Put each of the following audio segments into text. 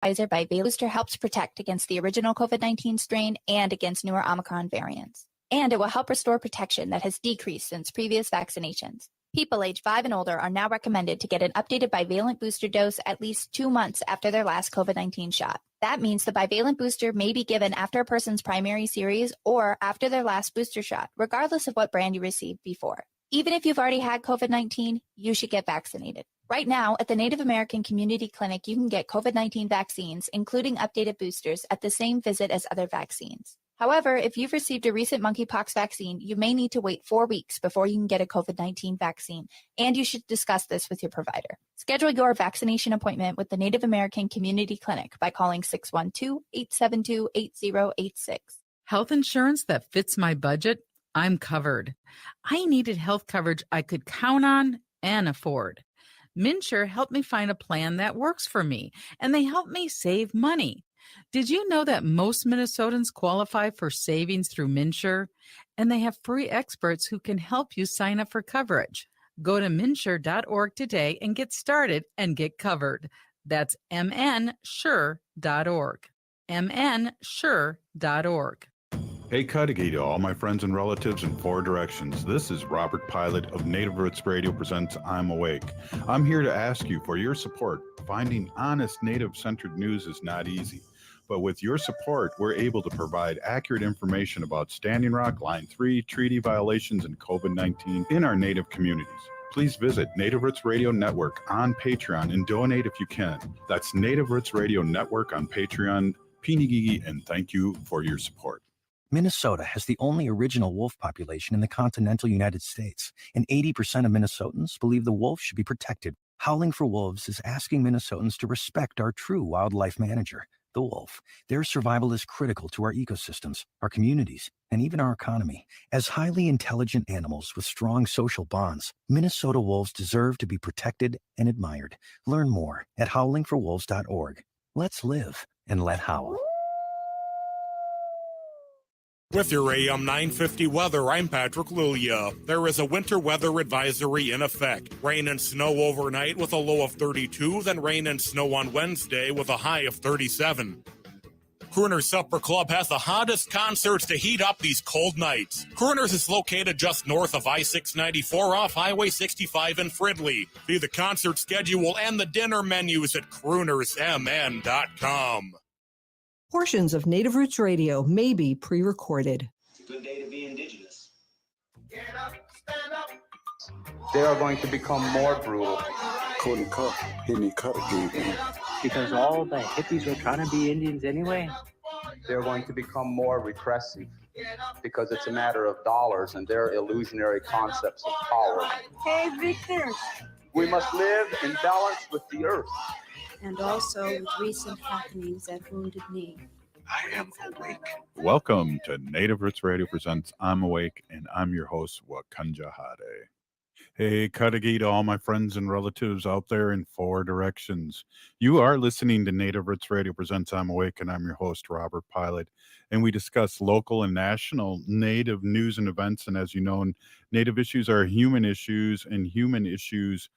Pfizer bivalent booster helps protect against the original COVID-19 strain and against newer Omicron variants. And it will help restore protection that has decreased since previous vaccinations. People age 5 and older are now recommended to get an updated bivalent booster dose at least 2 months after their last COVID-19 shot. That means the bivalent booster may be given after a person's primary series or after their last booster shot, regardless of what brand you received before. Even if you've already had COVID-19, you should get vaccinated. Right now, at the Native American Community Clinic, you can get COVID-19 vaccines, including updated boosters, at the same visit as other vaccines. However, if you've received a recent monkeypox vaccine, you may need to wait 4 weeks before you can get a COVID-19 vaccine, and you should discuss this with your provider. Schedule your vaccination appointment with the Native American Community Clinic by calling 612-872-8086. Health insurance that fits my budget? I'm covered. I needed health coverage I could count on and afford. MNsure helped me find a plan that works for me, and they helped me save money. Did you know that most Minnesotans qualify for savings through MNsure? And they have free experts who can help you sign up for coverage. Go to mnsure.org today and get started and get covered. That's mnsure.org. mnsure.org. Hey, Cudahy to all my friends and relatives in 4 directions. This is Robert Pilot of Native Roots Radio presents I'm Awake. I'm here to ask you for your support. Finding honest Native-centered news is not easy. But with your support, we're able to provide accurate information about Standing Rock, Line 3, treaty violations, and COVID-19 in our Native communities. Please visit Native Roots Radio Network on Patreon and donate if you can. That's Native Roots Radio Network on Patreon. Pinigigi, and thank you for your support. Minnesota has the only original wolf population in the continental United States, and 80% of Minnesotans believe the wolf should be protected. Howling for Wolves is asking Minnesotans to respect our true wildlife manager, the wolf. Their survival is critical to our ecosystems, our communities, and even our economy. As highly intelligent animals with strong social bonds, Minnesota wolves deserve to be protected and admired. Learn more at howlingforwolves.org. Let's live and let howl. With your AM 950 weather, I'm Patrick Lulia. There is a winter weather advisory in effect. Rain and snow overnight with a low of 32, then rain and snow on Wednesday with a high of 37. Crooners Supper Club has the hottest concerts to heat up these cold nights. Crooners is located just north of I-694 off Highway 65 in Fridley. See the concert schedule and the dinner menus at croonersmn.com. Portions of Native Roots Radio may be pre-recorded. It's a good day to be Indigenous. Get up, stand up. They are going to become more brutal. Couldn't cut, hitting cut again. Because all the hippies were trying to be Indians anyway. They're going to become more repressive because it's a matter of dollars and their illusionary concepts of power. Hey, Victor. We must live in balance with the earth. And also with recent happenings at Wounded Knee. I am awake. Welcome to Native Roots Radio presents I'm Awake, and I'm your host, Wakanja Hade. Hey, Cudahy to all my friends and relatives out there in 4 directions. You are listening to Native Roots Radio presents I'm Awake, and I'm your host, Robert Pilot. And we discuss local and national Native news and events. And as you know, Native issues are human issues, and human issues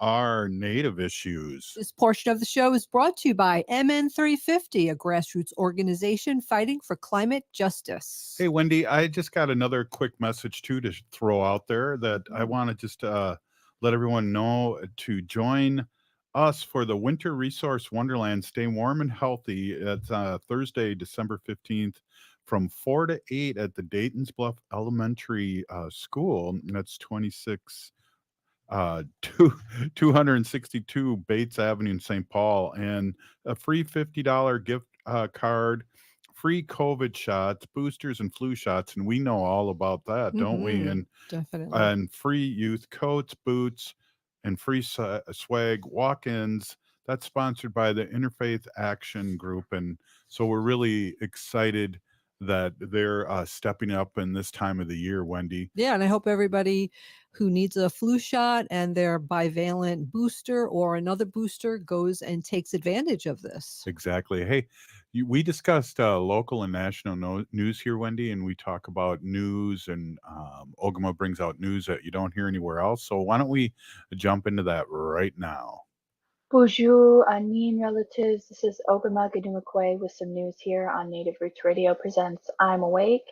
are Native issues. This portion of the show is brought to you by MN350, a grassroots organization fighting for climate justice. Hey, Wendy, I just got another quick message, too, to throw out there that I want to just let everyone know to join us for the Winter Resource Wonderland. Stay warm and healthy. It's Thursday, December 15th from 4 to 8 at the Dayton's Bluff Elementary School. And that's 262 Bates Avenue in St. Paul, and a free $50 gift card, free COVID shots, boosters, and flu shots. And we know all about that, don't we? And definitely. And free youth coats, boots, and free swag walk-ins. That's sponsored by the Interfaith Action Group. And so we're really excited that they're stepping up in this time of the year, Wendy. Yeah, and I hope everybody who needs a flu shot and their bivalent booster or another booster goes and takes advantage of this. Exactly. Hey, we discussed local and national news here, Wendy, and we talk about news, and Ogama brings out news that you don't hear anywhere else. So why don't we jump into that right now? Bonjour, Anin relatives. This is Ogama Ganumakwe with some news here on Native Roots Radio presents I'm Awake.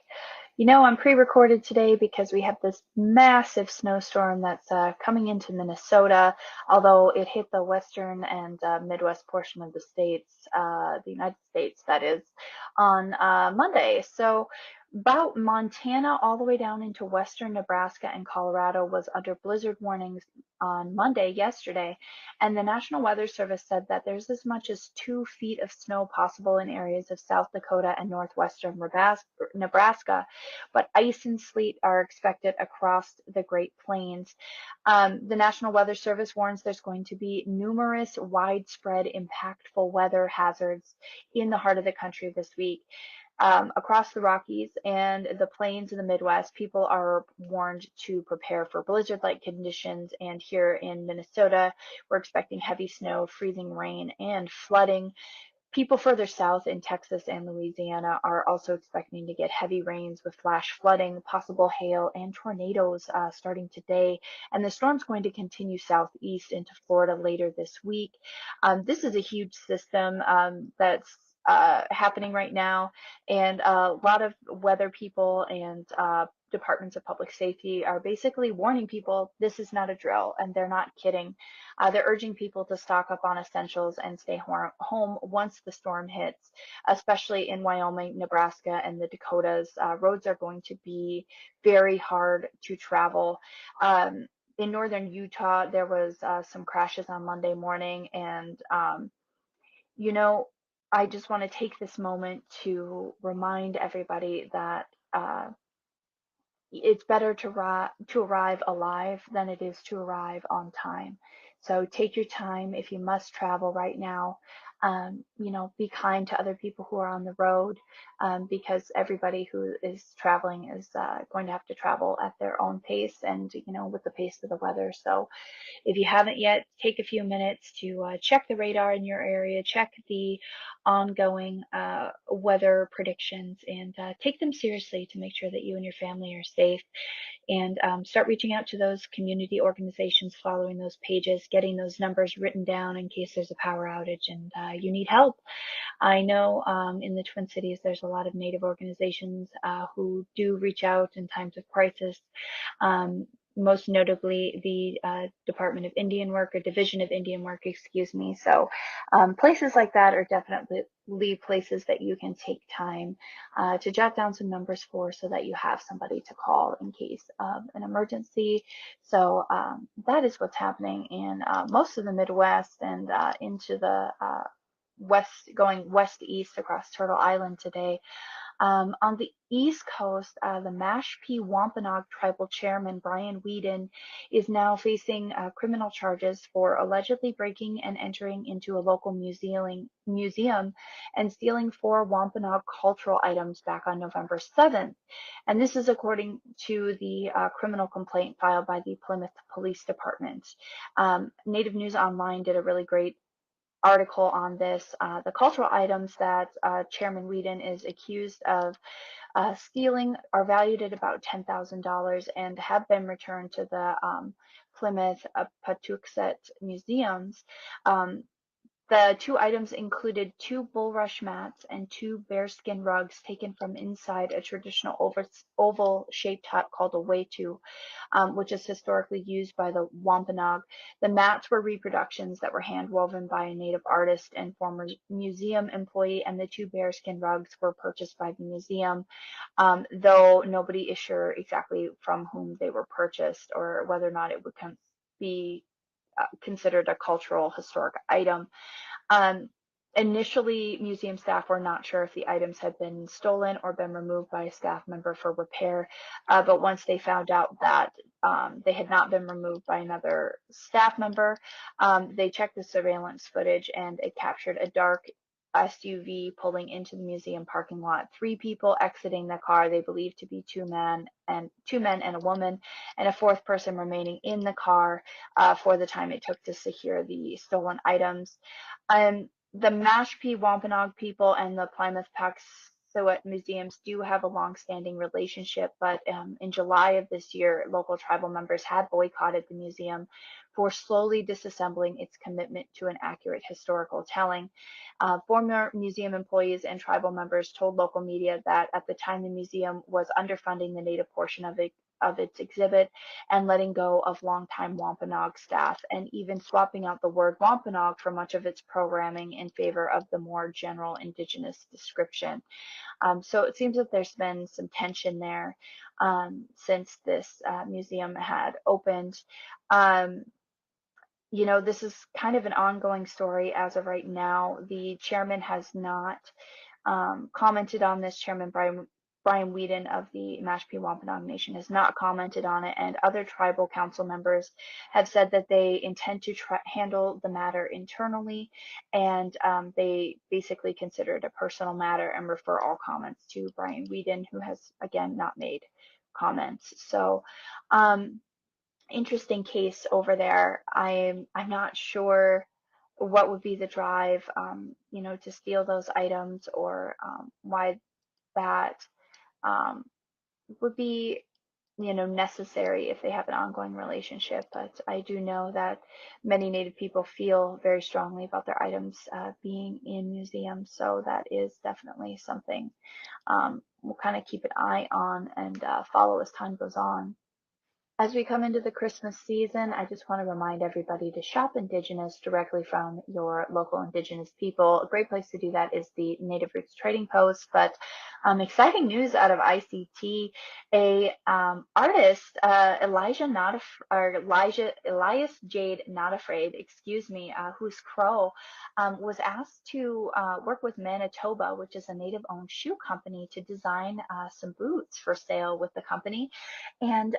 You know, I'm pre-recorded today because we have this massive snowstorm that's coming into Minnesota, although it hit the western and Midwest portion of the states, the United States, that is, on Monday. So about Montana all the way down into western Nebraska and Colorado was under blizzard warnings on Monday, yesterday, and the National Weather Service said that there's as much as 2 feet of snow possible in areas of South Dakota and northwestern Nebraska, but ice and sleet are expected across the Great Plains. The National Weather Service warns there's going to be numerous widespread impactful weather hazards in the heart of the country this week. Across the Rockies and the plains in the Midwest, people are warned to prepare for blizzard-like conditions. And here in Minnesota, we're expecting heavy snow, freezing rain, and flooding. People further south in Texas and Louisiana are also expecting to get heavy rains with flash flooding, possible hail, and tornadoes starting today. And the storm's going to continue southeast into Florida later this week. This is a huge system that's happening right now, and a lot of weather people and departments of public safety are basically warning people this is not a drill, and they're not kidding. They're urging people to stock up on essentials and stay home once the storm hits, especially in Wyoming, Nebraska, and the Dakotas. Roads are going to be very hard to travel. In northern Utah, there was some crashes on Monday morning, and you know, I just want to take this moment to remind everybody that it's better to arrive alive than it is to arrive on time. So take your time if you must travel right now. Be kind to other people who are on the road, because everybody who is traveling is going to have to travel at their own pace and, with the pace of the weather. So if you haven't yet, take a few minutes to check the radar in your area, check the ongoing weather predictions, and take them seriously to make sure that you and your family are safe. And start reaching out to those community organizations, following those pages, getting those numbers written down in case there's a power outage and you need help. I know in the Twin Cities, there's a lot of Native organizations who do reach out in times of crisis. Most notably the Department of Indian Work, or Division of Indian Work, excuse me. So places like that are definitely places that you can take time to jot down some numbers for, so that you have somebody to call in case of an emergency. So that is what's happening in most of the Midwest and into the going west to east across Turtle Island today. On the East Coast, the Mashpee Wampanoag Tribal Chairman Brian Whedon is now facing criminal charges for allegedly breaking and entering into a local museum and stealing 4 Wampanoag cultural items back on November 7th. And this is according to the criminal complaint filed by the Plymouth Police Department. Native News Online did a really great article on this. The cultural items that Chairman Whedon is accused of stealing are valued at about $10,000 and have been returned to the Plymouth Patuxet museums. The 2 items included 2 bulrush mats and 2 bearskin rugs taken from inside a traditional oval-shaped hut called a wetu, which is historically used by the Wampanoag. The mats were reproductions that were hand-woven by a native artist and former museum employee, and the 2 bearskin rugs were purchased by the museum, though nobody is sure exactly from whom they were purchased or whether or not it would be considered a cultural historic item. Initially, museum staff were not sure if the items had been stolen or been removed by a staff member for repair, but once they found out that they had not been removed by another staff member, they checked the surveillance footage, and it captured a dark SUV pulling into the museum parking lot. 3 people exiting the car they believed to be 2 men and a woman, and a 4th person remaining in the car for the time it took to secure the stolen items. The Mashpee Wampanoag people and the Plymouth museums do have a long-standing relationship, but in July of this year, local tribal members had boycotted the museum for slowly disassembling its commitment to an accurate historical telling. Former museum employees and tribal members told local media that at the time the museum was underfunding the Native portion of its exhibit and letting go of longtime Wampanoag staff, and even swapping out the word Wampanoag for much of its programming in favor of the more general Indigenous description. So it seems that there's been some tension there since this museum had opened. This is kind of an ongoing story as of right now. The chairman has not commented on this. Chairman Brian Whedon of the Mashpee Wampanoag Nation has not commented on it, and other tribal council members have said that they intend to handle the matter internally, and they basically consider it a personal matter and refer all comments to Brian Whedon, who has, again, not made comments. So interesting case over there. I'm not sure what would be the drive, to steal those items, or why that would be, necessary if they have an ongoing relationship. But I do know that many Native people feel very strongly about their items being in museums, so that is definitely something we'll kind of keep an eye on and follow as time goes on. As we come into the Christmas season, I just want to remind everybody to shop Indigenous directly from your local Indigenous people. A great place to do that is the Native Roots Trading Post. But exciting news out of ICT: a artist, Elias Jade Not Afraid, who's Crow, was asked to work with Manitoba, which is a Native-owned shoe company, to design some boots for sale with the company. And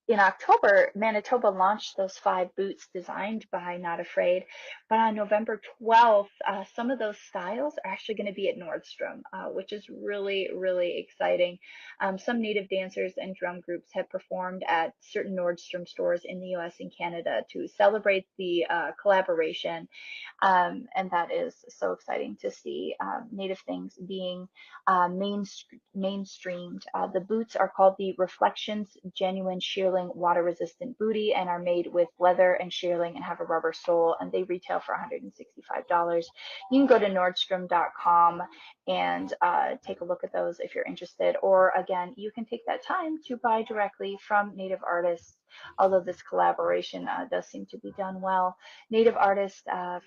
in October, Manitoba launched those 5 boots designed by Not Afraid, but on November 12th, some of those styles are actually going to be at Nordstrom, which is really, really exciting. Some Native dancers and drum groups have performed at certain Nordstrom stores in the US and Canada to celebrate the collaboration, and that is so exciting to see Native things being mainstreamed. The boots are called the Reflections Genuine Shearling Water Resistant Booty and are made with leather and shearling and have a rubber sole, and they retail for $165. You can go to Nordstrom.com and take a look at those if you're interested, or again, you can take that time to buy directly from Native artists, although this collaboration does seem to be done well. Native artists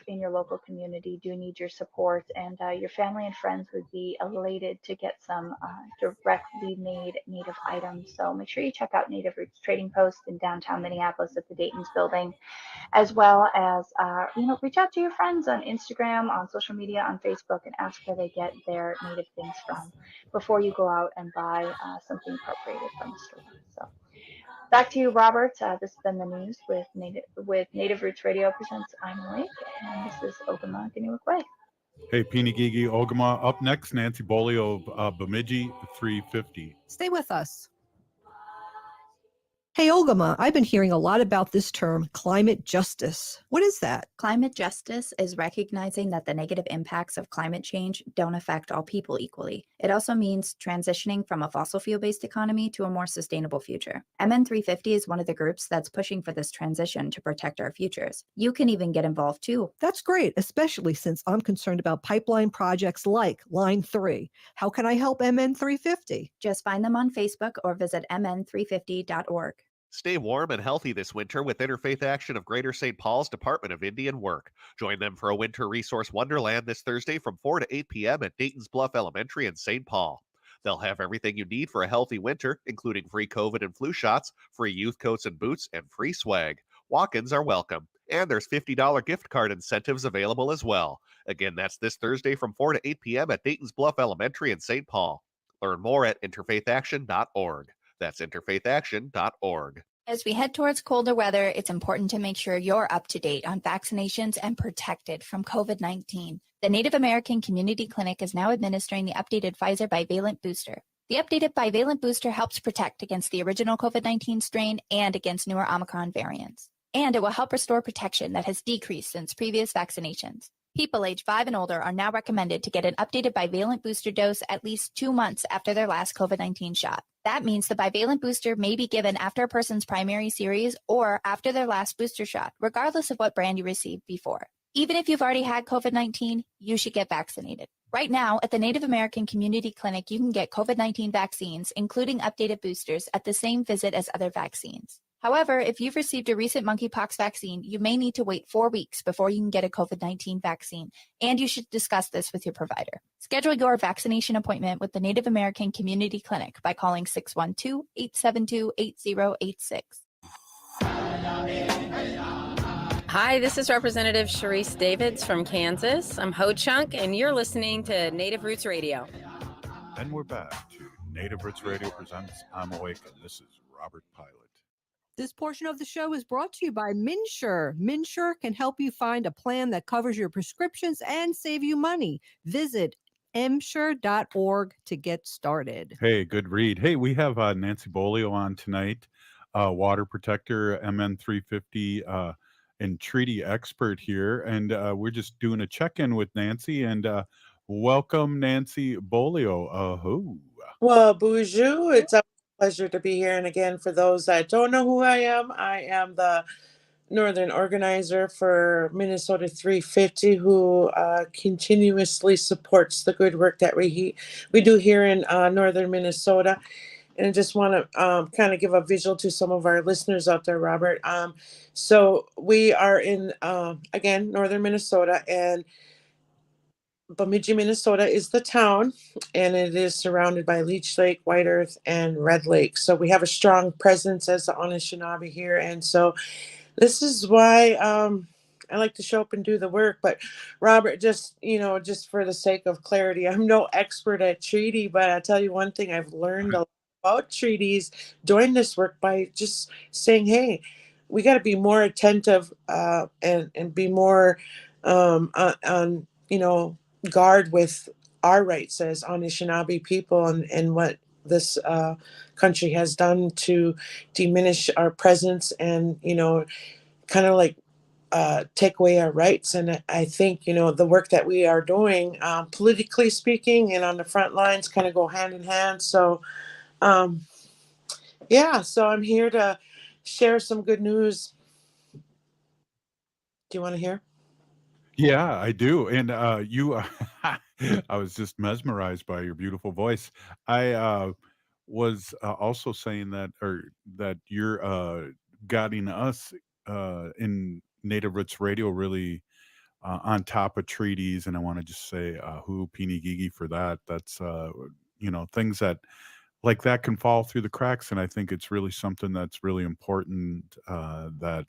in your local community do need your support, and your family and friends would be elated to get some directly made Native items. So make sure you check out Native Roots Trading Post in downtown Minneapolis at the Dayton's building, as well as reach out to your friends on Instagram, on social media, on Facebook, and ask where they get their Native things from before you go out and buy something appropriated from the store. So back to you, Robert. This has been the news with Native Roots Radio presents I'm Awake, and this is Ogama Giniwikwe. Hey, Pinigigi Ogama. Up next, Nancy Beaulieu of Bemidji 350. Stay with us. Hey, Ogama, I've been hearing a lot about this term, climate justice. What is that? Climate justice is recognizing that the negative impacts of climate change don't affect all people equally. It also means transitioning from a fossil fuel-based economy to a more sustainable future. MN350 is one of the groups that's pushing for this transition to protect our futures. You can even get involved too. That's great, especially since I'm concerned about pipeline projects like Line 3. How can I help MN350? Just find them on Facebook or visit mn350.org. Stay warm and healthy this winter with Interfaith Action of Greater St. Paul's Department of Indian Work. Join them for a winter resource wonderland this Thursday from 4 to 8 p.m. at Dayton's Bluff Elementary in St. Paul. They'll have everything you need for a healthy winter, including free COVID and flu shots, free youth coats and boots, and free swag. Walk-ins are welcome. And there's $50 gift card incentives available as well. Again, that's this Thursday from 4 to 8 p.m. at Dayton's Bluff Elementary in St. Paul. Learn more at interfaithaction.org. That's interfaithaction.org. As we head towards colder weather, it's important to make sure you're up to date on vaccinations and protected from COVID-19. The Native American Community Clinic is now administering the updated Pfizer bivalent booster. The updated bivalent booster helps protect against the original COVID-19 strain and against newer Omicron variants. And it will help restore protection that has decreased since previous vaccinations. People age 5 and older are now recommended to get an updated bivalent booster dose at least 2 months after their last COVID-19 shot. That means the bivalent booster may be given after a person's primary series or after their last booster shot, regardless of what brand you received before. Even if you've already had COVID-19, you should get vaccinated. Right now, at the Native American Community Clinic, you can get COVID-19 vaccines, including updated boosters, at the same visit as other vaccines. However, if you've received a recent monkeypox vaccine, you may need to wait 4 weeks before you can get a COVID-19 vaccine, and you should discuss this with your provider. Schedule your vaccination appointment with the Native American Community Clinic by calling 612-872-8086. Hi, this is Representative Sharice Davids from Kansas. I'm Ho Chunk, and you're listening to Native Roots Radio. And we're back to Native Roots Radio presents I'm Awake, and this is Robert Pilot. This portion of the show is brought to you by MNsure. MNsure can help you find a plan that covers your prescriptions and save you money. Visit msure.org to get started. Hey, good read. Hey, we have Nancy Beaulieu on tonight, water protector, MN350, and treaty expert here. And we're just doing a check-in with Nancy. And welcome, Nancy Beaulieu. Well, bonjour. It's a pleasure to be here. And again, for those that don't know who I am the Northern organizer for Minnesota 350, who continuously supports the good work that we do here in Northern Minnesota. And I just want to kind of give a visual to some of our listeners out there, Robert. So we are in, again, Northern Minnesota, and Bemidji, Minnesota is the town, and it is surrounded by Leech Lake, White Earth, and Red Lake. So we have a strong presence as the Anishinaabe here. And so this is why I like to show up and do the work. But Robert, just for the sake of clarity, I'm no expert at treaty, but I'll tell you one thing, I've learned a lot about treaties doing this work by just saying, hey, we got to be more attentive and be more on guard with our rights as Anishinaabe people and what this country has done to diminish our presence and, kind of like take away our rights. And I think, the work that we are doing, politically speaking and on the front lines kind of go hand in hand. So, so I'm here to share some good news. Do you want to hear? Yeah, I do. And you, I was just mesmerized by your beautiful voice. I was also saying that you're guiding us in Native Roots Radio really on top of treaties. And I want to just say, who Pini Gigi for that. That's, things that like that can fall through the cracks. And I think it's really something that's really important that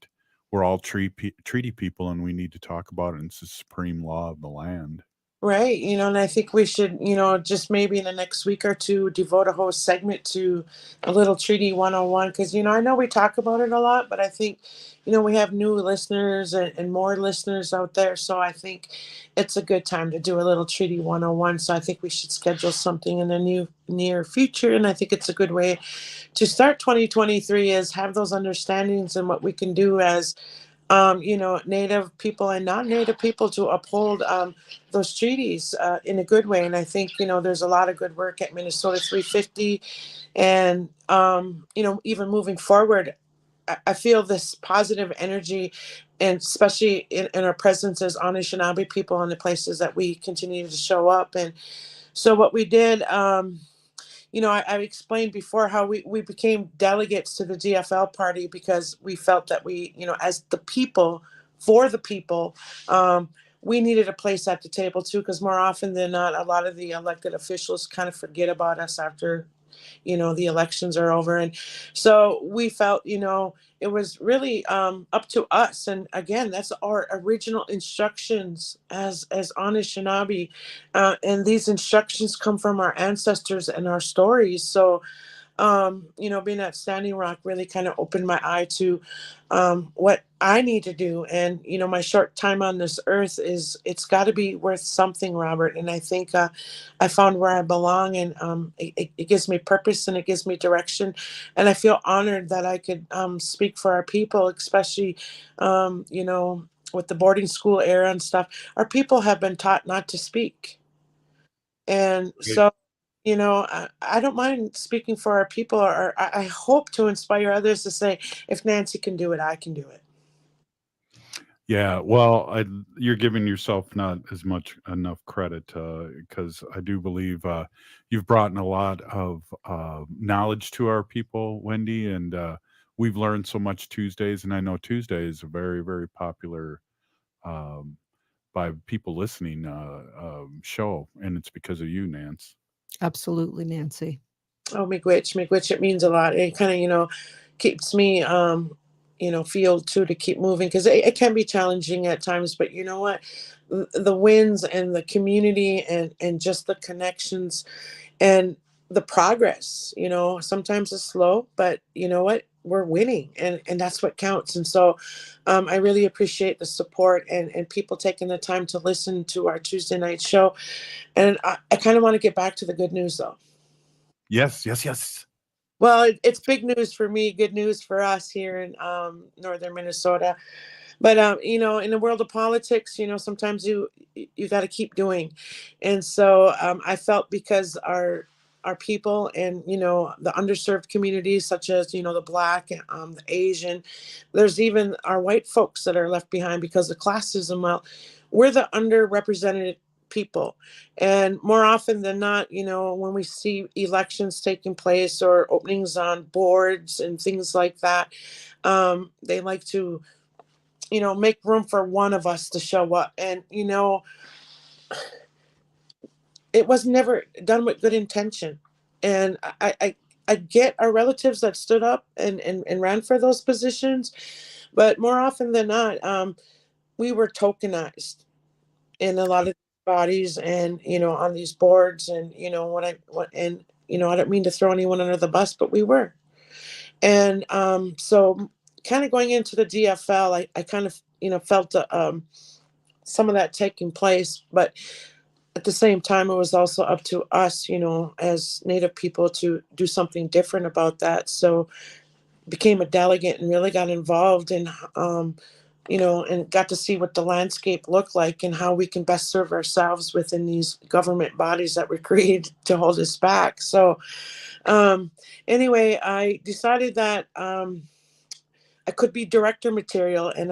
we're all treaty people, and we need to talk about it. And it's the supreme law of the land. Right. And I think we should, just maybe in the next week or two, devote a whole segment to a little Treaty 101. Because, I know we talk about it a lot, but I think, we have new listeners and more listeners out there. So I think it's a good time to do a little Treaty 101. So I think we should schedule something in the near future. And I think it's a good way to start 2023 is have those understandings and what we can do as Native people and non-Native people to uphold those treaties in a good way. And I think, there's a lot of good work at Minnesota 350. And, even moving forward, I feel this positive energy, and especially in our presence as Anishinaabe people in the places that we continue to show up. And so what we did, I explained before how we became delegates to the DFL party because we felt that we, as the people, for the people, we needed a place at the table too, because more often than not, a lot of the elected officials kind of forget about us after, the elections are over. And so we felt, it was really up to us. And again, that's our original instructions as Anishinaabe. And these instructions come from our ancestors and our stories. So, being at Standing Rock really kind of opened my eye to what I need to do. And, my short time on this earth it's got to be worth something, Robert. And I think I found where I belong, and it gives me purpose and it gives me direction. And I feel honored that I could speak for our people, especially, with the boarding school era and stuff, our people have been taught not to speak. And so, I don't mind speaking for our people, or I hope to inspire others to say, if Nancy can do it, I can do it. Yeah, well, you're giving yourself not as much enough credit because I do believe you've brought in a lot of knowledge to our people, Wendy, and we've learned so much Tuesdays, and I know Tuesday is a very, very popular um, by people listening show, and it's because of you, Nance. Absolutely, Nancy. Oh, miigwech, it means a lot. It kind of, keeps me, fueled too to keep moving, because it can be challenging at times. But you know what? The wins and the community and just the connections and the progress, sometimes it's slow, but you know what? We're winning, and that's what counts. And so I really appreciate the support and people taking the time to listen to our Tuesday night show. And I kind of want to get back to the good news, though. Yes. Well, it's big news for me, good news for us here in northern Minnesota. But in the world of politics, sometimes you got to keep doing. And so I felt, because our people and the underserved communities, such as the Black, the Asian, there's even our white folks that are left behind because of classism. Well, we're the underrepresented people, and more often than not, when we see elections taking place or openings on boards and things like that, they like to make room for one of us to show up. And it was never done with good intention. And I get our relatives that stood up and ran for those positions, but more often than not, we were tokenized in a lot of bodies and on these boards. And I don't mean to throw anyone under the bus, but we were. And so kind of going into the DFL, I kind of felt some of that taking place. But at the same time, it was also up to us, as Native people, to do something different about that. So became a delegate and really got involved in and got to see what the landscape looked like and how we can best serve ourselves within these government bodies that were created to hold us back. So anyway, I decided that I could be director material, and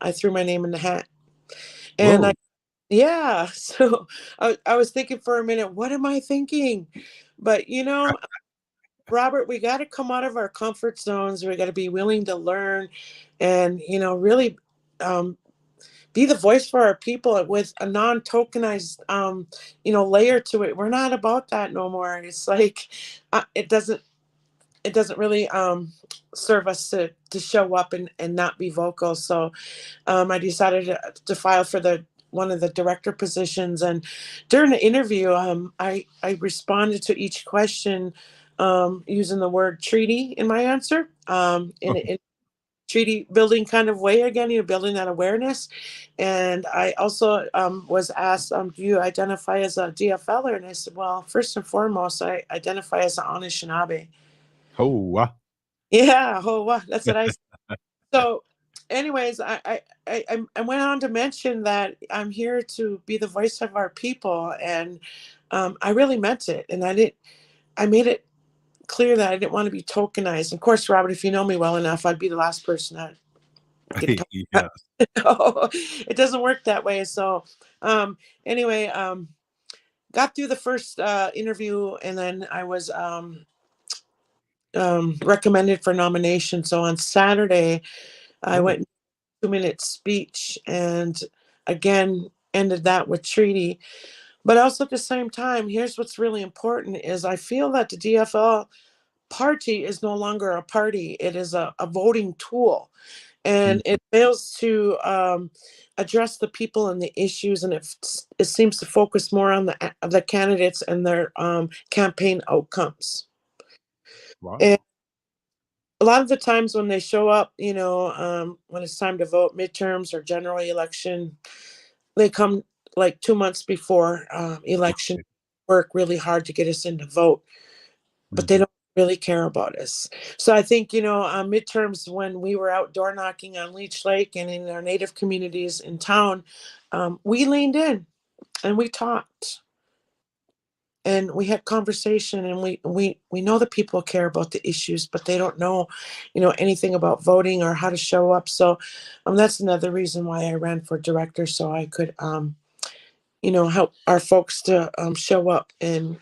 I threw my name in the hat. And Whoa. yeah, so I was thinking for a minute, what am I thinking? But Robert, we got to come out of our comfort zones. We got to be willing to learn, and really be the voice for our people with a non-tokenized layer to it. We're not about that no more. It's like it doesn't really serve us to show up and not be vocal. So I decided to file for one of the director positions. And during the interview, I responded to each question using the word treaty in my answer, in a treaty building kind of way, again, building that awareness. And I also was asked, do you identify as a DFLer? And I said, well, first and foremost, I identify as an Anishinaabe. Oh, Yeah, that's what I said. So anyways, I went on to mention that I'm here to be the voice of our people, and I really meant it. And I made it clear that I didn't want to be tokenized. Of course, Robert, if you know me well enough, I'd be the last person that get yeah. No, it doesn't work that way. So anyway, got through the first interview, and then I was recommended for nomination. So on Saturday, I went 2-minute speech, and again ended that with treaty. But also at the same time, here's what's really important: is I feel that the DFL party is no longer a party; it is a voting tool, and it fails to address the people and the issues, and it seems to focus more on the candidates and their campaign outcomes. Wow. And a lot of the times when they show up, when it's time to vote, midterms or general election, they come like 2 months before election, work really hard to get us in to vote, but they don't really care about us. So I think, midterms, when we were out door knocking on Leech Lake and in our Native communities in town, we leaned in and we talked and we had conversation, and we know that people care about the issues, but they don't know, anything about voting or how to show up. So that's another reason why I ran for director, so I could help our folks to show up and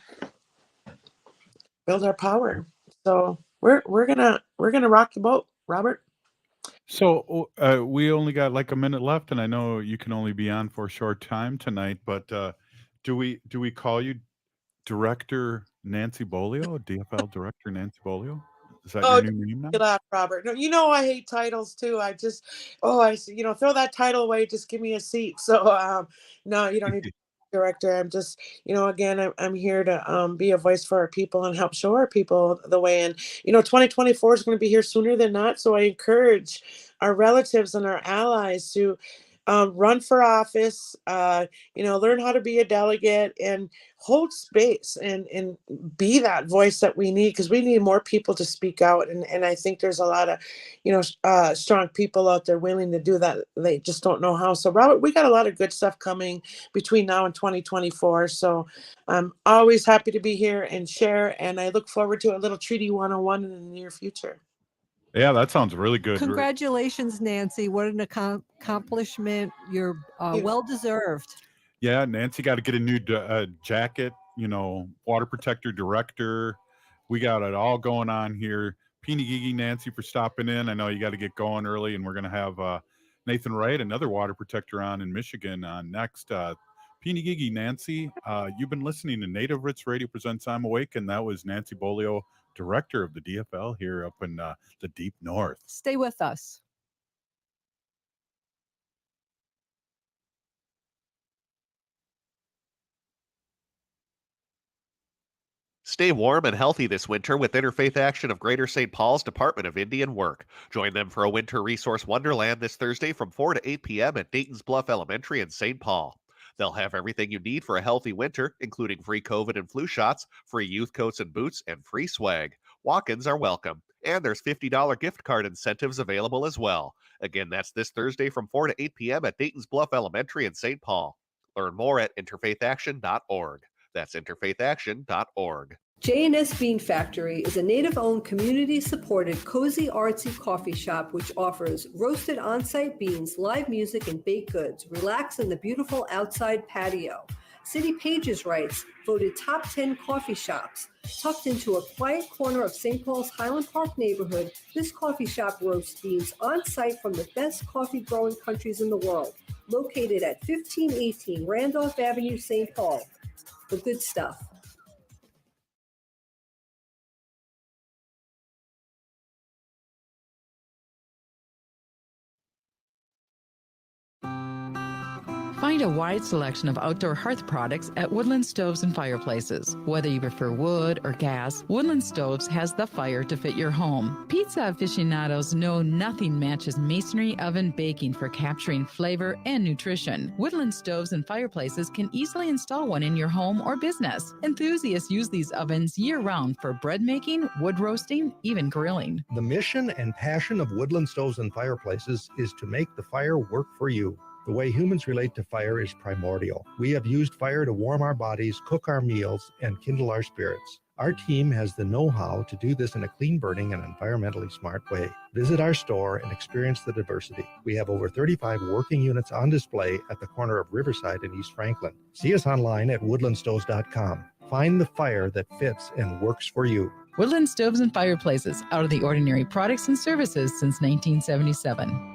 build our power. So we're gonna rock the boat, Robert. So we only got like a minute left, and I know you can only be on for a short time tonight. But do we call you Director Nancy Beaulieu, DFL Director Nancy Beaulieu? Is that your Oh, new name you now? laugh, Robert. No, I hate titles too. Throw that title away. Just give me a seat. So, no, you don't need to be director. I'm just, again, I'm here to be a voice for our people and help show our people the way. And 2024 is going to be here sooner than not. So I encourage our relatives and our allies to run for office. Learn how to be a delegate and hold space and be that voice that we need, because we need more people to speak out. And I think there's a lot of, strong people out there willing to do that. They just don't know how. So, Robert, we got a lot of good stuff coming between now and 2024. So I'm always happy to be here and share. And I look forward to a little Treaty 101 in the near future. Yeah, that sounds really good. Congratulations, Nancy. What an accomplishment. You're well-deserved. Yeah, Nancy got to get a new jacket, water protector director. We got it all going on here. Peeny Gigi, Nancy, for stopping in. I know you got to get going early, and we're going to have Nathan Wright, another water protector, on in Michigan next. Peeny Gigi, Nancy, you've been listening to Native Roots Radio Presents I'm Awake, and that was Nancy Beaulieu, director of the DFL here up in the deep north. Stay with us. Stay warm and healthy this winter with Interfaith Action of Greater St. Paul's Department of Indian Work. Join them for a winter resource wonderland this Thursday from 4 to 8 p.m. at Dayton's Bluff Elementary in St. Paul. They'll have everything you need for a healthy winter, including free COVID and flu shots, free youth coats and boots, and free swag. Walk-ins are welcome, and there's $50 gift card incentives available as well. Again, that's this Thursday from 4 to 8 p.m. at Dayton's Bluff Elementary in St. Paul. Learn more at interfaithaction.org. That's interfaithaction.org. J&S Bean Factory is a Native-owned, community-supported, cozy, artsy coffee shop which offers roasted on-site beans, live music, and baked goods. Relax in the beautiful outside patio. City Pages writes, voted top 10 coffee shops. Tucked into a quiet corner of St. Paul's Highland Park neighborhood, this coffee shop roasts beans on-site from the best coffee-growing countries in the world. Located at 1518 Randolph Avenue, St. Paul. The good stuff. Find a wide selection of outdoor hearth products at Woodland Stoves and Fireplaces. Whether you prefer wood or gas, Woodland Stoves has the fire to fit your home. Pizza aficionados know nothing matches masonry oven baking for capturing flavor and nutrition. Woodland Stoves and Fireplaces can easily install one in your home or business. Enthusiasts use these ovens year-round for bread making, wood roasting, even grilling. The mission and passion of Woodland Stoves and Fireplaces is to make the fire work for you. The way humans relate to fire is primordial. We have used fire to warm our bodies, cook our meals, and kindle our spirits. Our team has the know-how to do this in a clean burning and environmentally smart way. Visit our store and experience the diversity. We have over 35 working units on display at the corner of Riverside and East Franklin. See us online at woodlandstoves.com. Find the fire that fits and works for you. Woodland Stoves and Fireplaces, out of the ordinary products and services since 1977.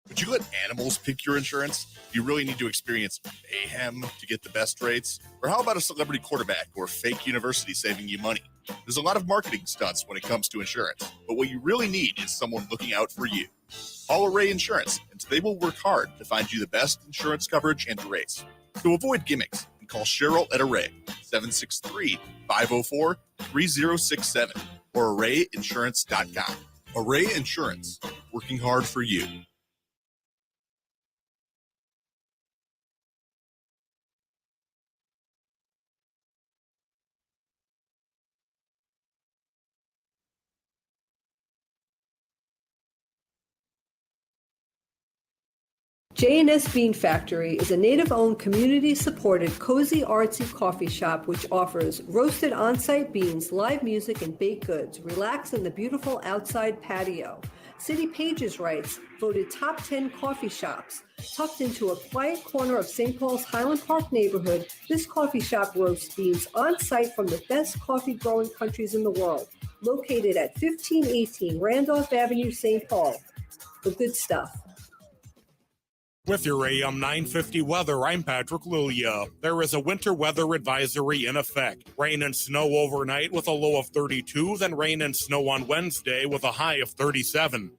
Would you let animals pick your insurance? Do you really need to experience mayhem to get the best rates? Or how about a celebrity quarterback or fake university saving you money? There's a lot of marketing stunts when it comes to insurance, but what you really need is someone looking out for you. Call Array Insurance, and they will work hard to find you the best insurance coverage and rates. To avoid gimmicks, call Cheryl at Array, 763-504-3067, or arrayinsurance.com. Array Insurance, working hard for you. J&S Bean Factory is a native-owned, community-supported, cozy, artsy coffee shop which offers roasted on-site beans, live music, and baked goods. Relax in the beautiful outside patio. City Pages writes, voted top 10 coffee shops. Tucked into a quiet corner of St. Paul's Highland Park neighborhood, this coffee shop roasts beans on-site from the best coffee-growing countries in the world. Located at 1518 Randolph Avenue, St. Paul. The good stuff. With your AM 950 weather, I'm Patrick Lulia. There is a winter weather advisory in effect. Rain and snow overnight with a low of 32, then rain and snow on Wednesday with a high of 37.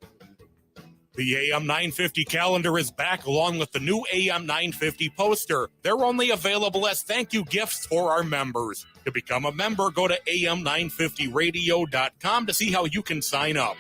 The AM 950 calendar is back along with the new AM 950 poster. They're only available as thank you gifts for our members. To become a member, go to am950radio.com to see how you can sign up.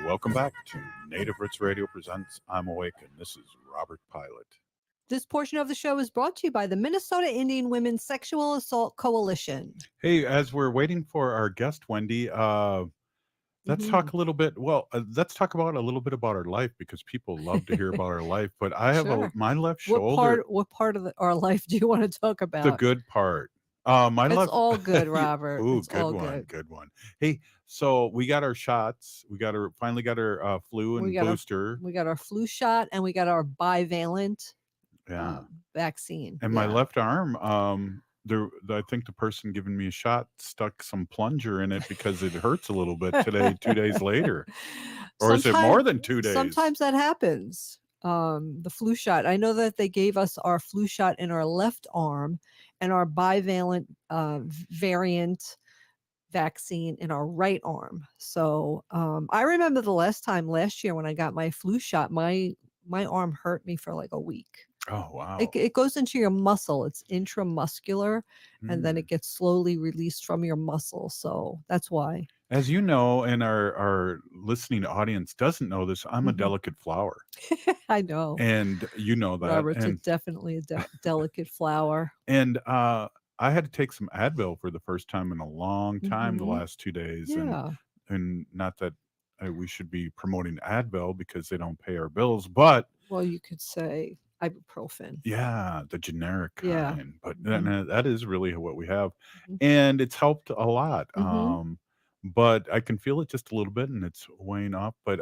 Welcome back to Native Roots Radio presents I'm Awake, and this is Robert Pilot. This portion of the show is brought to you by the Minnesota Indian Women's Sexual Assault Coalition. Hey, as we're waiting for our guest, Wendy, let's talk a little bit. Well, let's talk about a little bit about our life, because people love to hear about our life. But I have my left shoulder. What part of our life do you want to talk about? The good part. It's all good, Robert. Ooh, it's good all one, good. good one. Hey, so we got our shots. We finally got our flu and booster. We got our flu shot, and we got our bivalent vaccine. And my left arm, I think the person giving me a shot stuck some plunger in it because it hurts a little bit today, 2 days later. Or is it more than 2 days? Sometimes that happens. The flu shot. I know that they gave us our flu shot in our left arm and our bivalent variant vaccine in our right arm. So I remember the last year when I got my flu shot, my arm hurt me for like a week. Oh, wow. It goes into your muscle. It's intramuscular, and then it gets slowly released from your muscle. So that's why. As you know, and our listening audience doesn't know this, I'm a delicate flower. I know. And you know that. Robert's definitely a delicate flower. And I had to take some Advil for the first time in a long time the last 2 days. Yeah. And not that we should be promoting Advil because they don't pay our bills, but. Well, you could say ibuprofen. Yeah, the generic kind. Yeah. But that is really what we have. And it's helped a lot. But I can feel it just a little bit, and it's weighing up. But,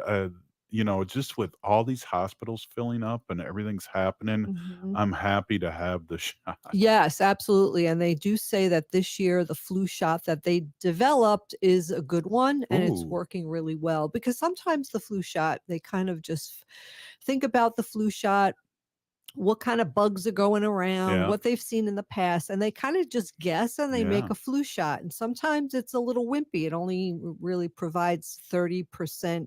just with all these hospitals filling up and everything's happening, I'm happy to have the shot. Yes, absolutely. And they do say that this year, the flu shot that they developed is a good one, and it's working really well. Because sometimes the flu shot, they kind of just think about the flu shot, what kind of bugs are going around, what they've seen in the past, and they kind of just guess, and they make a flu shot. And sometimes it's a little wimpy. It only really provides 30%,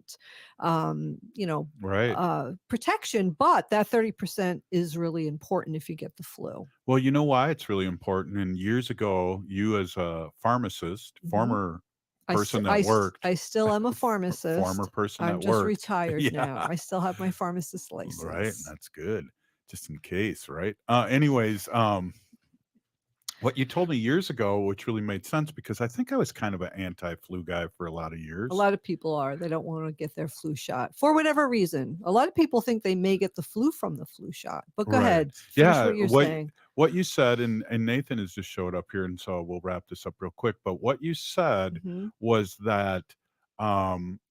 protection, but that 30% is really important if you get the flu. Well, you know why it's really important. And years ago, you as a pharmacist, former person that worked. I still am a pharmacist. Former person I'm that just worked. retired now. I still have my pharmacist license. Right, that's good. Just in case, right? Anyways, what you told me years ago, which really made sense, because I think I was kind of an anti-flu guy for a lot of years. A lot of people are. They don't want to get their flu shot for whatever reason. A lot of people think they may get the flu from the flu shot. But go ahead. Finish what you're saying. What you said, and Nathan has just showed up here, and so we'll wrap this up real quick. But what you said was that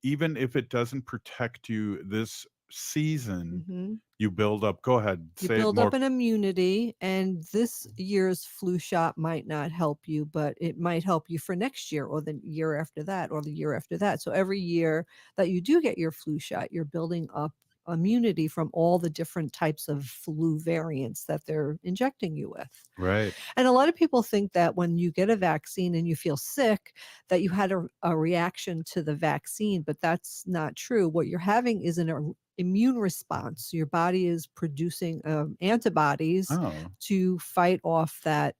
even if it doesn't protect you this season, you build up. Go ahead. You build up an immunity, and this year's flu shot might not help you, but it might help you for next year, or the year after that, or the year after that. So every year that you do get your flu shot, you're building up immunity from all the different types of flu variants that they're injecting you with. Right. And a lot of people think that when you get a vaccine and you feel sick, that you had a reaction to the vaccine, but that's not true. What you're having is an immune response. Your body is producing antibodies Oh, to fight off that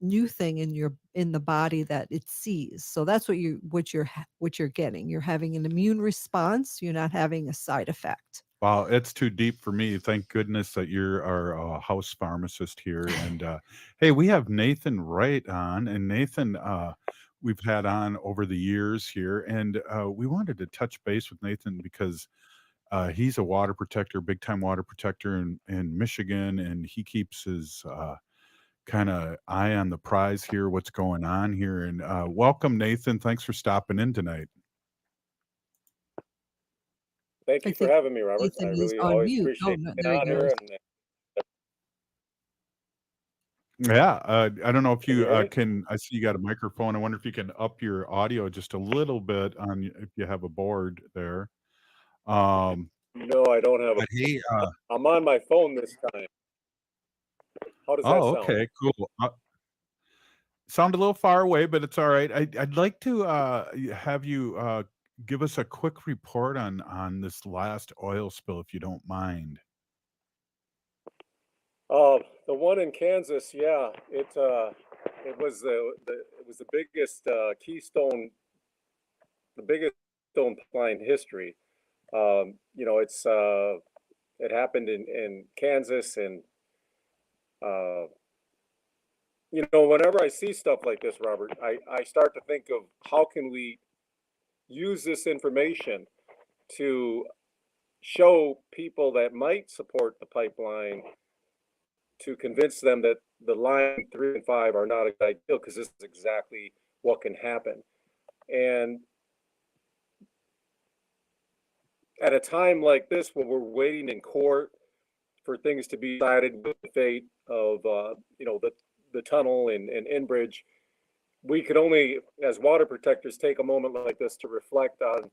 new thing in the body that it sees. So that's what you're getting. You're having an immune response. You're not having a side effect. wow, it's too deep for me. Thank goodness that you're our house pharmacist here. And hey, we have Nathan Wright on, and Nathan, we've had on over the years here, and we wanted to touch base with Nathan because he's a water protector, big time water protector in Michigan, and he keeps his kind of eye on the prize here, what's going on here. And welcome, Nathan. Thanks for stopping in tonight. Thank you for having me, Robert. I Ethan is really on always mute. Oh, appreciate no, being there he on goes. here. Yeah, I don't know if Can you you hear me? can. I see you got a microphone. I wonder if you can up your audio just a little bit on if you have a board there. No, I don't have But hey, I'm on my phone this time. How does that oh, sound? okay, cool. Sound a little far away, but it's all right. I'd like to have you give us a quick report on this last oil spill, if you don't mind. The one in Kansas, yeah, it was the biggest the biggest Keystone pipeline in history. It happened in Kansas, and uh, whenever I see stuff like this, Robert, I start to think of how can we use this information to show people that might support the pipeline to convince them that the line 3 and 5 are not a good idea, because this is exactly what can happen. And at a time like this, when we're waiting in court for things to be decided with the fate of the tunnel and Enbridge, we could only, as water protectors, take a moment like this to reflect on,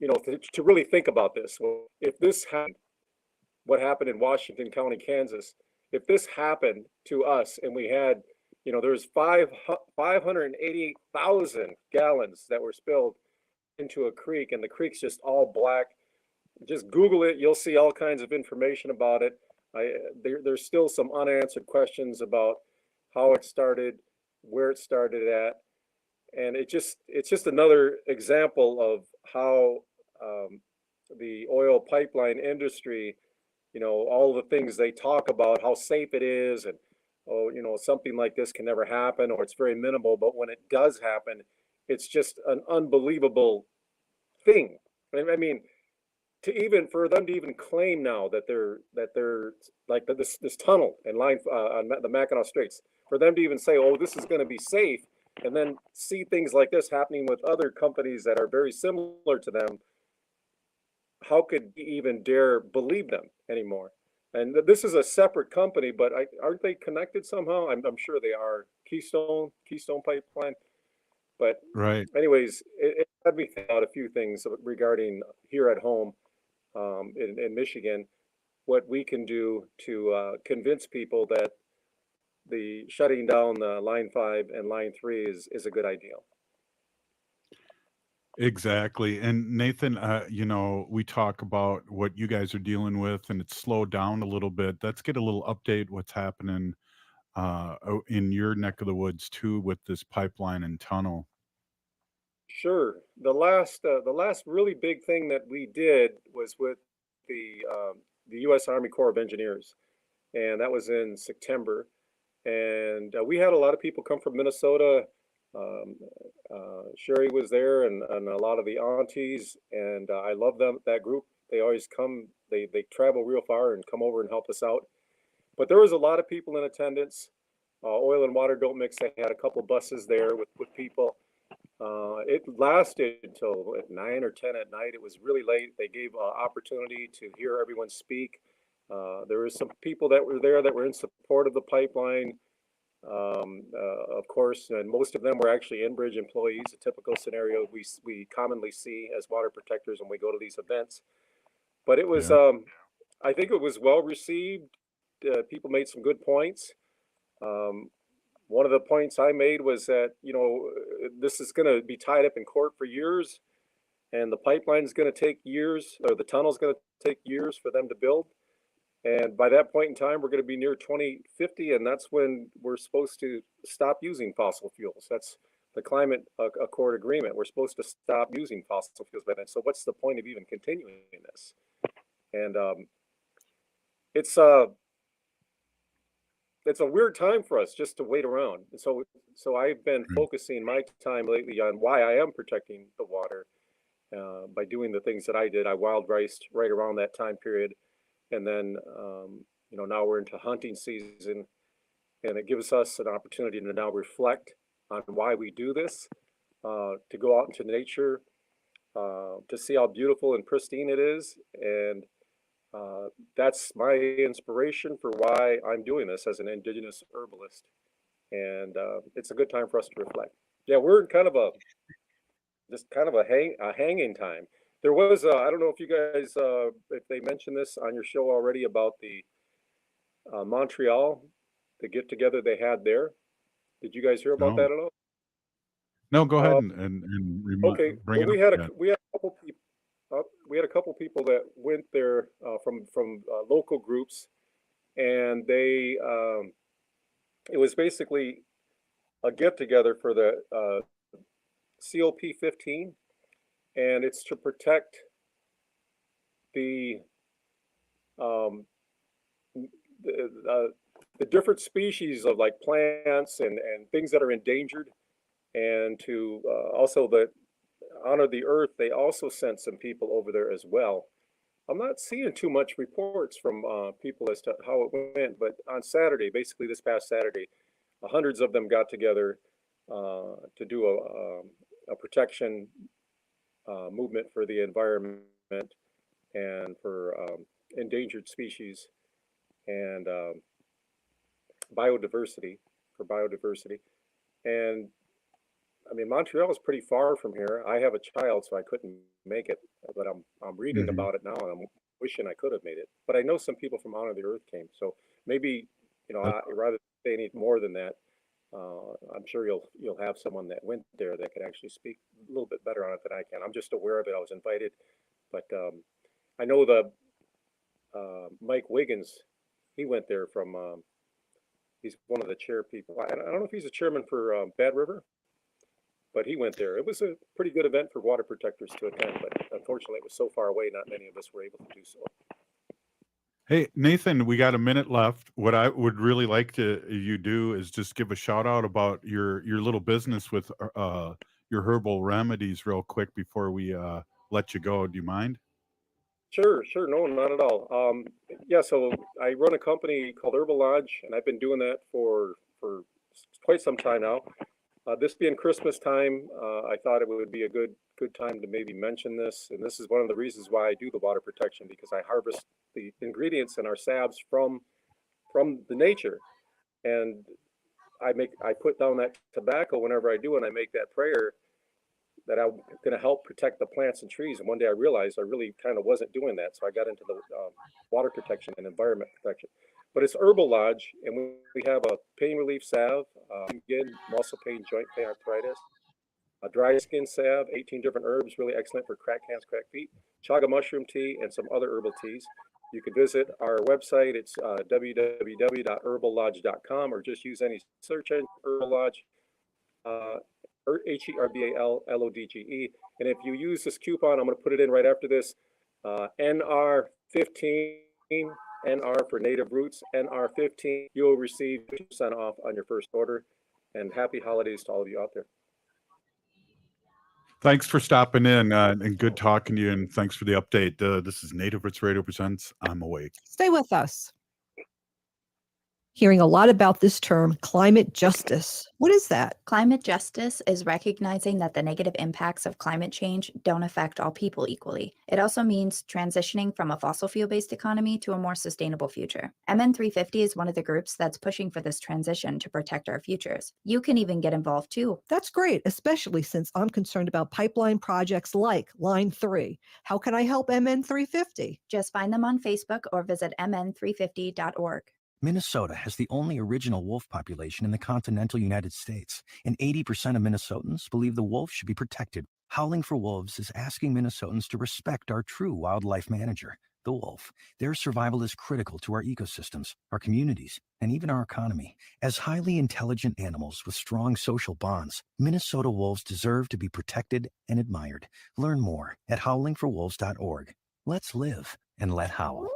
to really think about this. Well, if this happened, what happened in Washington County, Kansas, if this happened to us and we had, there's 588,000 gallons that were spilled into a creek, and the creek's just all black. Just Google it, you'll see all kinds of information about it. There's still some unanswered questions about how it started, where it started at, and it's just another example of how the oil pipeline industry, all the things they talk about, how safe it is, and something like this can never happen, or it's very minimal, but when it does happen, it's just an unbelievable thing. I mean, for them to even claim now that they're like this tunnel and line on the Mackinaw Straits, for them to even say, oh, this is going to be safe, and then see things like this happening with other companies that are very similar to them, how could you even dare believe them anymore? And this is a separate company, but aren't they connected somehow? I'm sure they are. Keystone Pipeline. But Right. anyways, it had me think about a few things regarding here at home in Michigan, what we can do to convince people that the shutting down the line 5 and line 3 is a good idea. Exactly. And Nathan, we talk about what you guys are dealing with, and it's slowed down a little bit. Let's get a little update what's happening in your neck of the woods too with this pipeline and tunnel. Sure. The last really big thing that we did was with the U.S. Army Corps of Engineers, and that was in September. And we had a lot of people come from Minnesota. Um, Sherry was there, and a lot of the aunties, and I love that group. They always come. They travel real far and come over and help us out. But there was a lot of people in attendance. Oil and Water Don't Mix. They had a couple buses there with people. It lasted until at 9 or 10 at night. It was really late. They gave opportunity to hear everyone speak. There were some people that were there that were in support of the pipeline, of course, and most of them were actually Enbridge employees, a typical scenario we commonly see as water protectors when we go to these events. But it was, I think it was well received. People made some good points. Um, One of the points I made was that, this is going to be tied up in court for years. and the pipeline's going to take years, or the tunnel's going to take years for them to build. And by that point in time, we're going to be near 2050, and that's when we're supposed to stop using fossil fuels. That's the climate accord agreement. We're supposed to stop using fossil fuels by then. So what's the point of even continuing this? And it's a weird time for us just to wait around. And so I've been focusing my time lately on why I am protecting the water by doing the things that I did. I wild riced right around that time period. And then, now we're into hunting season, and it gives us an opportunity to now reflect on why we do this, to go out into nature, to see how beautiful and pristine it is. And that's my inspiration for why I'm doing this as an Indigenous herbalist. And it's a good time for us to reflect. Yeah, we're in kind of a hanging time. There was, I don't know if you guys, if they mentioned this on your show already about the Montreal, the get together they had there. Did you guys hear about that at all? No, go ahead and okay. bring Well, it up. we had a couple people. We had a couple people that went there from local groups, and they it was basically a get together for the COP15. And it's to protect the different species of like plants and things that are endangered, and to also honor the earth. They also sent some people over there as well. I'm not seeing too much reports from people as to how it went, but on Saturday, basically this past Saturday, hundreds of them got together to do a protection movement for the environment and for endangered species and biodiversity. And I mean, Montreal is pretty far from here. I have a child, so I couldn't make it, but I'm reading about it now, and I'm wishing I could have made it. But I know some people from Honor the Earth came, so maybe rather say any more than that. I'm sure you'll have someone that went there that can actually speak a little bit better on it than I can. I'm just aware of it. I was invited, but I know the Mike Wiggins. He went there from. He's one of the chair people. I don't know if he's a chairman for Bad River, but he went there. It was a pretty good event for water protectors to attend, but unfortunately, it was so far away. Not many of us were able to do so. Hey, Nathan, we got a minute left. What I would really like you do is just give a shout out about your little business with your herbal remedies real quick before we let you go. Do you mind? Sure. No, not at all. Yeah, so I run a company called Herbal Lodge, and I've been doing that for quite some time now. This being Christmas time, I thought it would be a good time to maybe mention this. And this is one of the reasons why I do the water protection, because I harvest the ingredients in our salves from the nature. And I put down that tobacco whenever I do, and I make that prayer that I'm going to help protect the plants and trees. And one day I realized I really kind of wasn't doing that. So I got into the water protection and environment protection. But it's Herbal Lodge, and we have a pain relief salve, again, muscle pain, joint pain, arthritis, a dry skin salve, 18 different herbs, really excellent for cracked hands, cracked feet, chaga mushroom tea, and some other herbal teas. You can visit our website. It's www.herballodge.com, or just use any search engine, Herbal Lodge, HERBALLODGE. And if you use this coupon, I'm going to put it in right after this, NR15, NR for Native Roots, NR15, you'll receive 50% off on your first order. And happy holidays to all of you out there. Thanks for stopping in and good talking to you. And thanks for the update. This is Native Roots Radio presents I'm Awake. Stay with us. Hearing a lot about this term, climate justice. What is that? Climate justice is recognizing that the negative impacts of climate change don't affect all people equally. It also means transitioning from a fossil fuel-based economy to a more sustainable future. MN350 is one of the groups that's pushing for this transition to protect our futures. You can even get involved too. That's great, especially since I'm concerned about pipeline projects like Line 3. How can I help MN350? Just find them on Facebook or visit mn350.org. Minnesota has the only original wolf population in the continental United States, and 80% of Minnesotans believe the wolf should be protected. Howling for Wolves is asking Minnesotans to respect our true wildlife manager, the wolf. Their survival is critical to our ecosystems, our communities, and even our economy. As highly intelligent animals with strong social bonds, Minnesota wolves deserve to be protected and admired. Learn more at howlingforwolves.org. Let's live and let howl.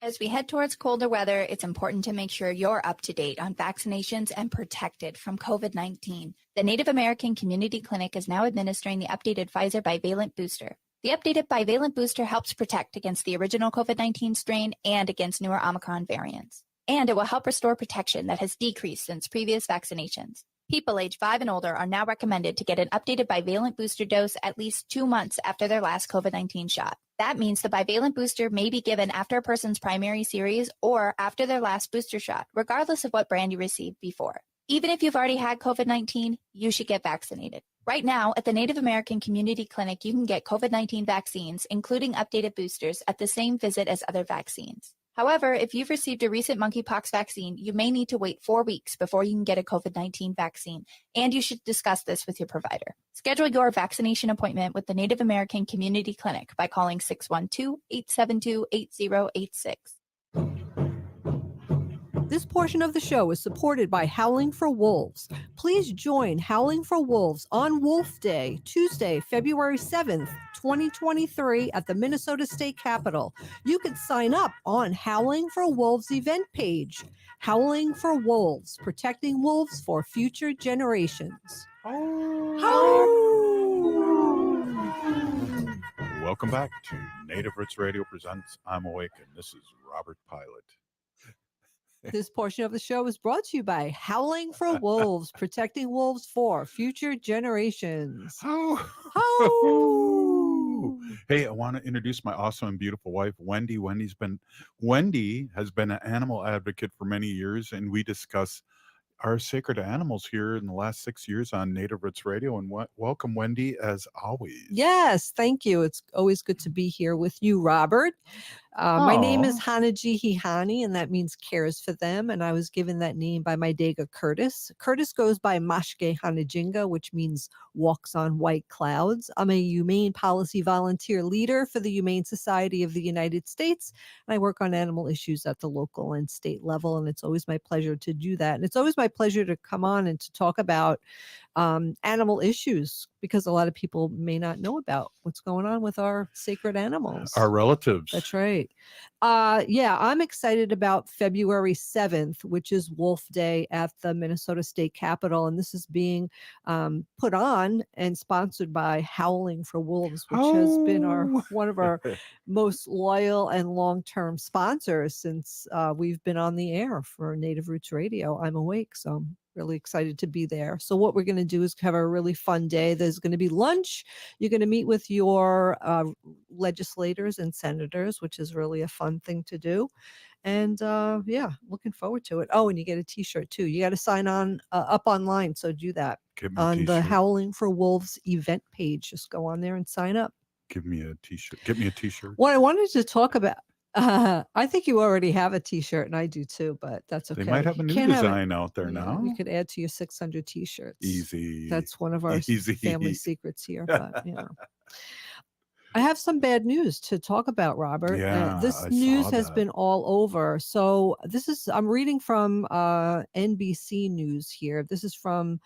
As we head towards colder weather, it's important to make sure you're up to date on vaccinations and protected from COVID-19. The Native American Community Clinic is now administering the updated Pfizer bivalent booster. The updated bivalent booster helps protect against the original COVID-19 strain and against newer Omicron variants. And it will help restore protection that has decreased since previous vaccinations. People age 5 and older are now recommended to get an updated bivalent booster dose at least 2 months after their last COVID-19 shot. That means the bivalent booster may be given after a person's primary series or after their last booster shot, regardless of what brand you received before. Even if you've already had COVID-19, you should get vaccinated. Right now, at the Native American Community Clinic, you can get COVID-19 vaccines, including updated boosters, at the same visit as other vaccines. However, if you've received a recent monkeypox vaccine, you may need to wait 4 weeks before you can get a COVID-19 vaccine, and you should discuss this with your provider. Schedule your vaccination appointment with the Native American Community Clinic by calling 612-872-8086. This portion of the show is supported by Howling for Wolves. Please join Howling for Wolves on Wolf Day, Tuesday, February 7th, 2023 at the Minnesota State Capitol. You can sign up on Howling for Wolves event page. Howling for Wolves, protecting wolves for future generations. Welcome back to Native Roots Radio Presents I'm Awake, and this is Robert Pilot. This portion of the show is brought to you by Howling for Wolves, protecting wolves for future generations. Hey, I want to introduce my awesome and beautiful wife, Wendy. Wendy has been an animal advocate for many years, and we discuss our sacred animals here in the last 6 years on Native Roots Radio. And welcome, Wendy, as always. Yes, thank you. It's always good to be here with you, Robert. My name is Hanaji Hihani, and that means cares for them. And I was given that name by my Dega Curtis. Curtis goes by Mashke Hanajinga, which means walks on white clouds. I'm a humane policy volunteer leader for the Humane Society of the United States. And I work on animal issues at the local and state level. And it's always my pleasure to do that. And it's always my pleasure to come on and to talk about animal issues, because a lot of people may not know about what's going on with our sacred animals. Our relatives. That's right. I'm excited about February 7th, which is Wolf Day at the Minnesota State Capitol. And this is being put on and sponsored by Howling for Wolves, which has been one of our most loyal and long-term sponsors since we've been on the air for Native Roots Radio. I'm Awake, so I'm really excited to be there. So what we're going to do is have a really fun day. There's going to be lunch. You're going to meet with your legislators and senators, which is really a fun thing to do. And looking forward to it. Oh, and you get a t-shirt too. You got to sign on up online. So do that on the Howling for Wolves event page. Just go on there and sign up. Give me a t-shirt. Get me a t-shirt. What I wanted to talk about, I think you already have a t-shirt, and I do too, but that's okay. They might have a new design out there now. You could add to your 600 t-shirts. Easy. That's one of our family secrets here. But I have some bad news to talk about, Robert. Yeah, this I news saw has that. been all over. So I'm reading from NBC News here. This is from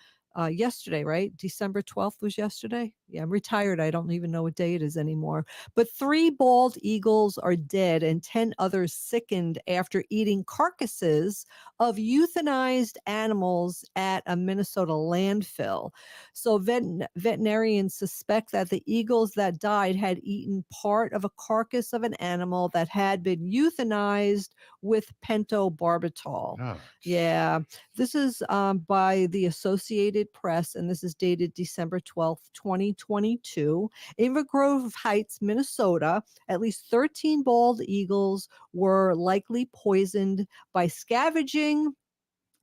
yesterday, right? December 12th was yesterday. Yeah, I'm retired. I don't even know what day it is anymore. But 3 bald eagles are dead and 10 others sickened after eating carcasses of euthanized animals at a Minnesota landfill. So veterinarians suspect that the eagles that died had eaten part of a carcass of an animal that had been euthanized with pentobarbital. Oh, Yeah, this is by the Associated Press, and this is dated December 12th, 2022. In Grove Heights, Minnesota, at least 13 bald eagles were likely poisoned by scavenging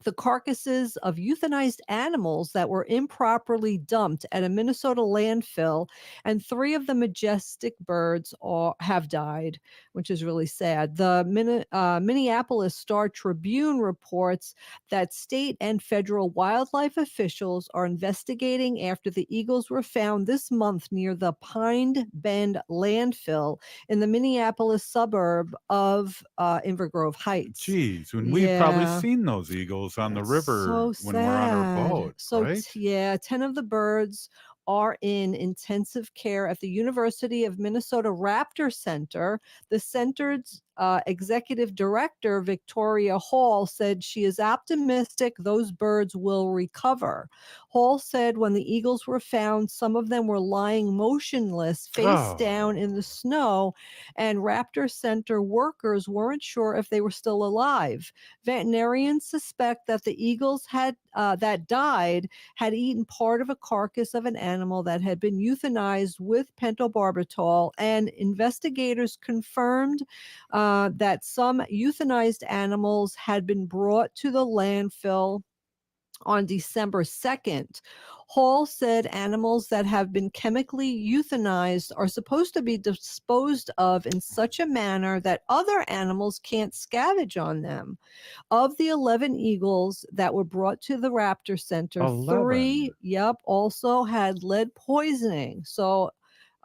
the carcasses of euthanized animals that were improperly dumped at a Minnesota landfill, and 3 of the majestic birds have died, which is really sad. The Minneapolis Star Tribune reports that state and federal wildlife officials are investigating after the eagles were found this month near the Pine Bend landfill in the Minneapolis suburb of Inver Grove Heights. Geez, and we've probably Yeah. seen those eagles on the river So when we're on our sad. boat, So right? yeah, 10 of the birds are in intensive care at the University of Minnesota Raptor Center. The center's executive director, Victoria Hall, said she is optimistic those birds will recover. Hall said when the eagles were found, some of them were lying motionless, face down in the snow, and Raptor Center workers weren't sure if they were still alive. Veterinarians suspect that the eagles that died had eaten part of a carcass of an animal that had been euthanized with pentobarbital, and investigators confirmed that some euthanized animals had been brought to the landfill on December 2nd. Hall said animals that have been chemically euthanized are supposed to be disposed of in such a manner that other animals can't scavenge on them. Of the 11 eagles that were brought to the Raptor Center, 3, also had lead poisoning. So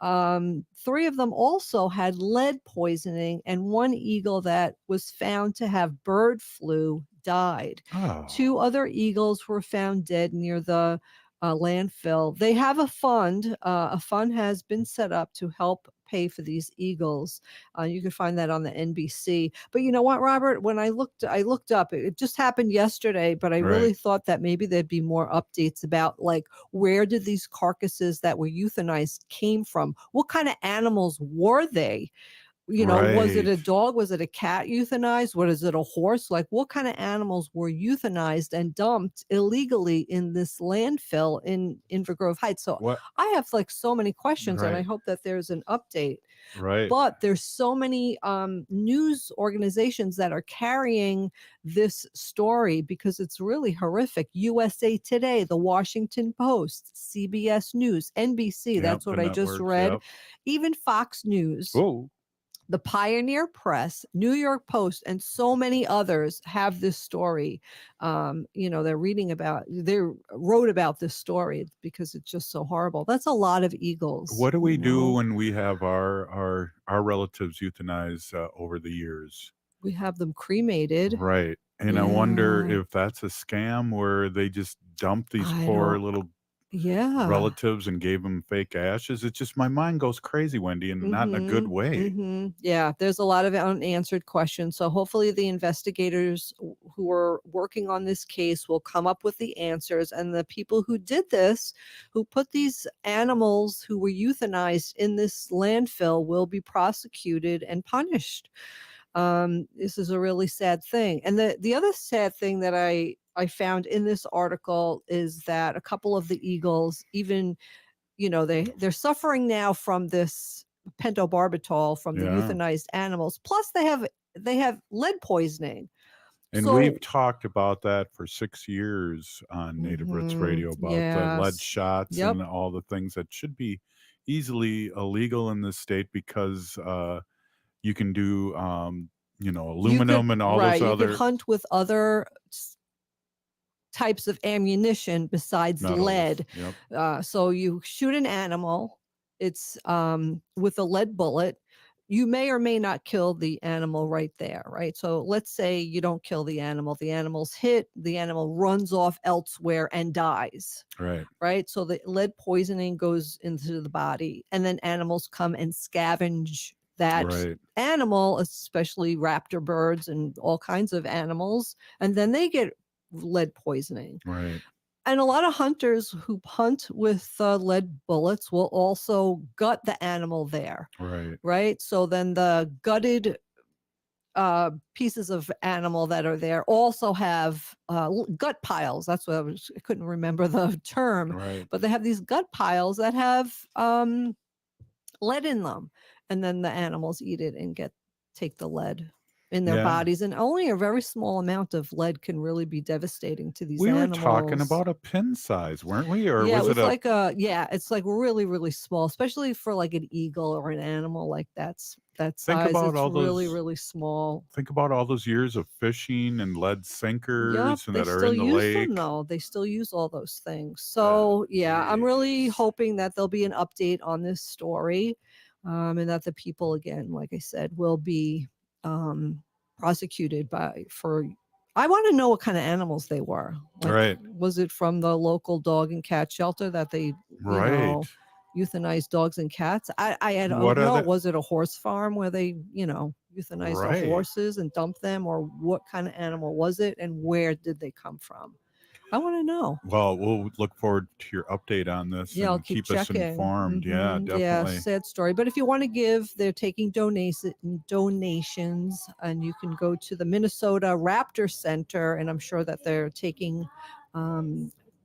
3 of them also had lead poisoning, and 1 eagle that was found to have bird flu died. 2 other eagles were found dead near the landfill. They have a fund. A fund has been set up to help pay for these eagles. You can find that on the NBC. But you know what, Robert? When I looked up. It just happened yesterday, but I really thought that maybe there'd be more updates about like where did these carcasses that were euthanized came from? What kind of animals were they? You know, was it a dog? Was it a cat euthanized? What is it, a horse? Like, what kind of animals were euthanized and dumped illegally in this landfill in Inver Grove Heights? So I have like so many questions, and I hope that there's an update. Right. But there's so many news organizations that are carrying this story because it's really horrific. USA Today, The Washington Post, CBS News, NBC. That's what I just read. Even Fox News. The Pioneer Press, New York Post, and so many others have this story. They wrote about this story because it's just so horrible. That's a lot of eagles. What do we do when we have our relatives euthanized over the years? We have them cremated. Right. And I wonder if that's a scam where they just dump these poor little relatives and gave them fake ashes. It's just my mind goes crazy, Wendy, and not in a good way. Yeah, there's a lot of unanswered questions. So hopefully the investigators who are working on this case will come up with the answers, and the people who did this, who put these animals who were euthanized in this landfill, will be prosecuted and punished. This is a really sad thing. And the other sad thing that I found in this article is that a couple of the eagles, even, they're suffering now from this pentobarbital from the euthanized animals. Plus they have lead poisoning. And we've talked about that for 6 years on Native Roots Radio about the lead shots and all the things that should be easily illegal in this state because you can do aluminum and all those other. You could hunt with other types of ammunition besides lead. So you shoot an animal, it's with a lead bullet. You may or may not kill the animal right there, right? So let's say you don't kill the animal's hit, the animal runs off elsewhere and dies. Right. So the lead poisoning goes into the body, and then animals come and scavenge that animal, especially raptor birds and all kinds of animals, and then they get lead poisoning. And a lot of hunters who hunt with lead bullets will also gut the animal there. Right. So then the gutted pieces of animal that are there also have gut piles. That's what I couldn't remember the term, but they have these gut piles that have lead in them, and then the animals eat it and take the lead in their Yeah. bodies, and only a very small amount of lead can really be devastating to these We were animals. talking about a pin size, weren't we? Or Yeah, was it was it a like it's like really, really small, especially for like an eagle or an animal like that think size. about It's all really, those really small. think about all those years of fishing and lead Yep, sinkers and they that are still in the use lake. them though. They still use all those things. So yeah, I'm really hoping that there'll be an update on this story, and that the people, again, like I said, will be prosecuted for. I want to know what kind of animals they were. Like, Right. was it from the local dog and cat shelter that they, Right. euthanized dogs and cats? I What don't are know. the Was it a horse farm where they, euthanized the Right. horses and dumped them, or what kind of animal was it, and where did they come from? I want to know. Well, we'll look forward to your update on this Yeah, I'll and keep keep us checking. informed. Yeah, Mhm. Yeah, definitely. sad story. But if you want to give, they're taking donations, and you can go to the Minnesota Raptor Center, and I'm sure that they're taking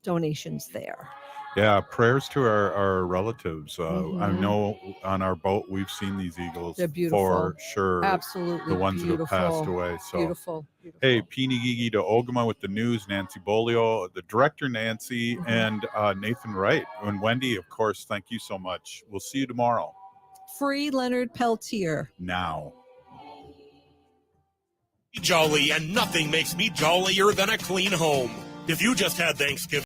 donations there. Yeah, prayers to our relatives. I Mhm. know on our boat we've seen these eagles They're for beautiful. sure. Absolutely The ones that have passed beautiful. away. So Beautiful. hey, Peeny Gigi to Ogama with the news, Nancy Beaulieu, the director Nancy, and Nathan Wright. And Wendy, of course, thank you so much. We'll see you tomorrow. Free Leonard Peltier. Now. Jolly, and nothing makes me jollier than a clean home. If you just had Thanksgiving